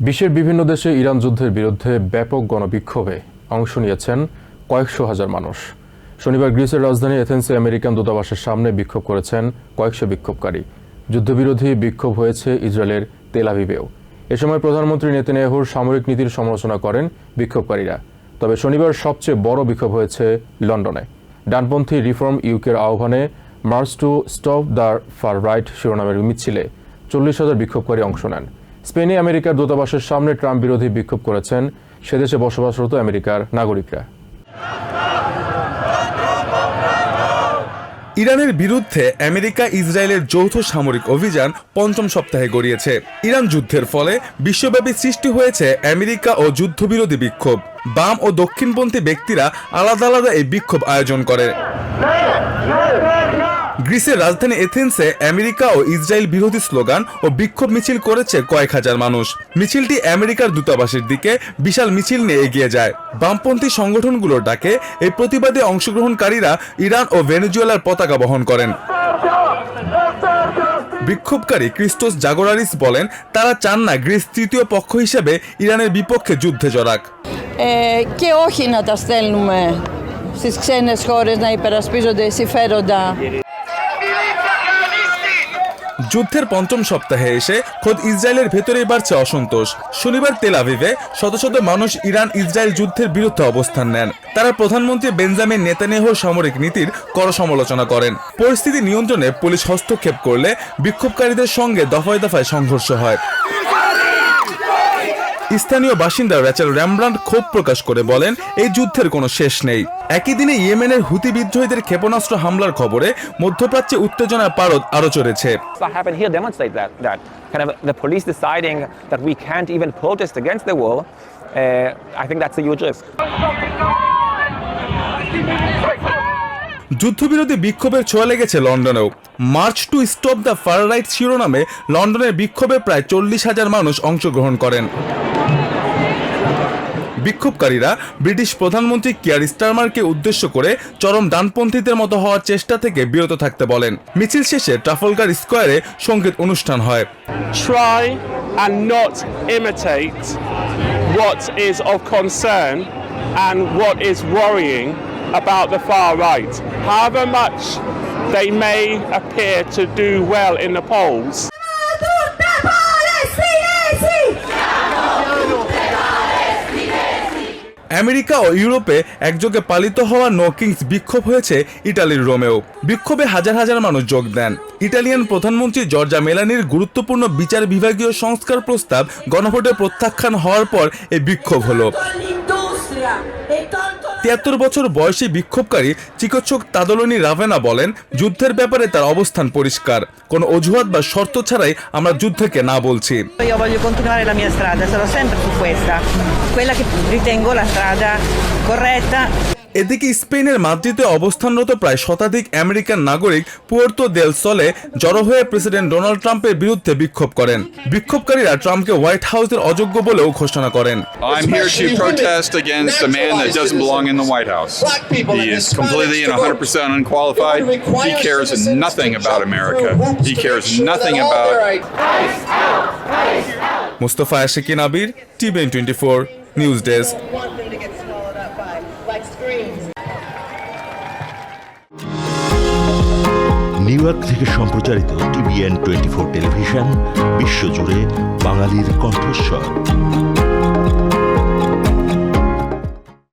বিশ্বের বিভিন্ন দেশে ইরান যুদ্ধের বিরুদ্ধে ব্যাপক গণবিক্ষোভে অংশ নিয়েছেন কয়েকশো হাজার মানুষ। শনিবার গ্রিসের রাজধানী এথেন্সে আমেরিকান দূতাবাসের সামনে বিক্ষোভ করেছেন কয়েকশো বিক্ষোভকারী। যুদ্ধবিরোধী বিক্ষোভ হয়েছে ইসরায়েলের তেল আভিভেও। এ সময় প্রধানমন্ত্রী নেতানিয়াহুর সামরিক নীতির সমালোচনা করেন বিক্ষোভকারীরা। তবে শনিবার সবচেয়ে বড় বিক্ষোভ হয়েছে লন্ডনে। ডানপন্থী রিফর্ম ইউকের আহ্বানে March to stop the far right শিরোনামের মিছিলে 40,000 বিক্ষোভকারী অংশ নেন। স্পেনে আমেরিকার দূতাবাসের সামনে ট্রাম্প বিরোধী বিক্ষোভ করেছেন সেদেশে বসবাসরত আমেরিকার নাগরিকরা। ইরানের বিরুদ্ধে আমেরিকা ইসরায়েলের যৌথ সামরিক অভিযান পঞ্চম সপ্তাহে গড়িয়েছে। ইরান যুদ্ধের ফলে বিশ্বব্যাপী সৃষ্টি হয়েছে আমেরিকা ও যুদ্ধবিরোধী বিক্ষোভ। বাম ও দক্ষিণপন্থী ব্যক্তিরা আলাদা আলাদা এই বিক্ষোভ আয়োজন করে। গ্রিসের রাজধানী এথেন্সে আমেরিকা ও ইসরায়েল বিরোধী স্লোগান ও বিক্ষোভ মিছিল করেছে কয়েক হাজার মানুষ। মিছিলটি আমেরিকার দূতাবাসের দিকে বিশাল মিছিল নিয়ে এগিয়ে যায়। বামপন্থী সংগঠনগুলোর ডাকে এই প্রতিবাদে অংশগ্রহণকারীরা ইরান ও ভেনেজুয়েলার পতাকা বহন করেন। বিক্ষোভকারী ক্রিস্টোস জাগোরারিস বলেন, তারা চান না গ্রিস তৃতীয় পক্ষ হিসেবে ইরানের বিপক্ষে যুদ্ধে জড়াক। Και όχι να τα στέλνουμε στις ξένες χώρες να υπερασπίζονται συμφέροντα. যুদ্ধের পঞ্চম সপ্তাহে এসে খোদ ইসরায়েলের ভেতরেই বাড়ছে অসন্তোষ। শনিবার তেল আভিভে শত শত মানুষ ইরান ইসরায়েল যুদ্ধের বিরুদ্ধে অবস্থান নেন। তারা প্রধানমন্ত্রী বেঞ্জামিন নেতানিয়াহুর সামরিক নীতির কড়া সমালোচনা করেন। পরিস্থিতি নিয়ন্ত্রণে পুলিশ হস্তক্ষেপ করলে বিক্ষোভকারীদের সঙ্গে দফায় দফায় সংঘর্ষ হয়। স্থানীয় বাসিন্দা র্যাচেল র্যামব্রান্ড ক্ষোভ প্রকাশ করে বলেন, এই যুদ্ধের কোনো শেষ নেই। একই দিনে ইয়েমেনের হুতি বিদ্রোহীদের ক্ষেপণাস্ত্র হামলার খবরে মধ্যপ্রাচ্যে উত্তেজনার পারদ আরও চড়েছে। যুদ্ধবিরোধী বিক্ষোভের ছোঁয়া লেগেছে লন্ডনেও। March to stop the far right শিরোনামে লন্ডনের বিক্ষোভে প্রায় 40,000 মানুষ অংশগ্রহণ করেন। বিক্ষোভকারীরা ব্রিটিশ প্রধানমন্ত্রী কিয়ার স্টারমারকে উদ্দেশ্য করে চরম ডানপন্থীদের মতো হওয়ার চেষ্টা থেকে বিরত থাকতে বলেন। মিছিল শেষে ট্রাফলগার স্কোয়ারে সঙ্গীত অনুষ্ঠান হয়। Try and not imitate what is of concern and what is worrying about the far right. However much they may appear to do well in the polls, America ও ইউরোপে একযোগে পালিত হওয়া নো কিংস বিক্ষোভ হয়েছে ইটালির রোমেও। বিক্ষোভে হাজার হাজার মানুষ যোগ দেন। ইটালিয়ান প্রধানমন্ত্রী জর্জা মেলানির গুরুত্বপূর্ণ বিচার বিভাগীয় সংস্কার প্রস্তাব গণভোটে প্রত্যাখ্যান হওয়ার পর এই বিক্ষোভ হলো। 73 বছর বয়সী বিক্ষোভকারী চিকিৎসক তাদলোনি রাভেনা বলেন, যুদ্ধের ব্যাপারে তার অবস্থান পরিষ্কার। কোনো অজুহাত বা শর্ত ছাড়াই আমরা যুদ্ধকে না বলছি। এদিকে স্পেনের মাদ্রিদে অবস্থানরত প্রায় শতাধিক আমেরিকান নাগরিক পুয়ের্তো দেল সোলে জড়ো হয়ে প্রেসিডেন্ট ডোনাল্ড ট্রাম্পের বিরুদ্ধে বিক্ষোভ করেন। বিক্ষোভকারীরা ট্রাম্পকে হোয়াইট হাউসের অযোগ্য বলেও ঘোষণা করেন। I'm here to protest against a man that doesn't belong in the White House. He is completely and 100% unqualified. He cares nothing about America. He cares nothing about Mustafa Ashikin Abir, TVN 24 news desk. New York থেকে সম্প্রচারিত TVN 24 television বিশ্বজুড়ে বাঙালির কণ্ঠস্বর।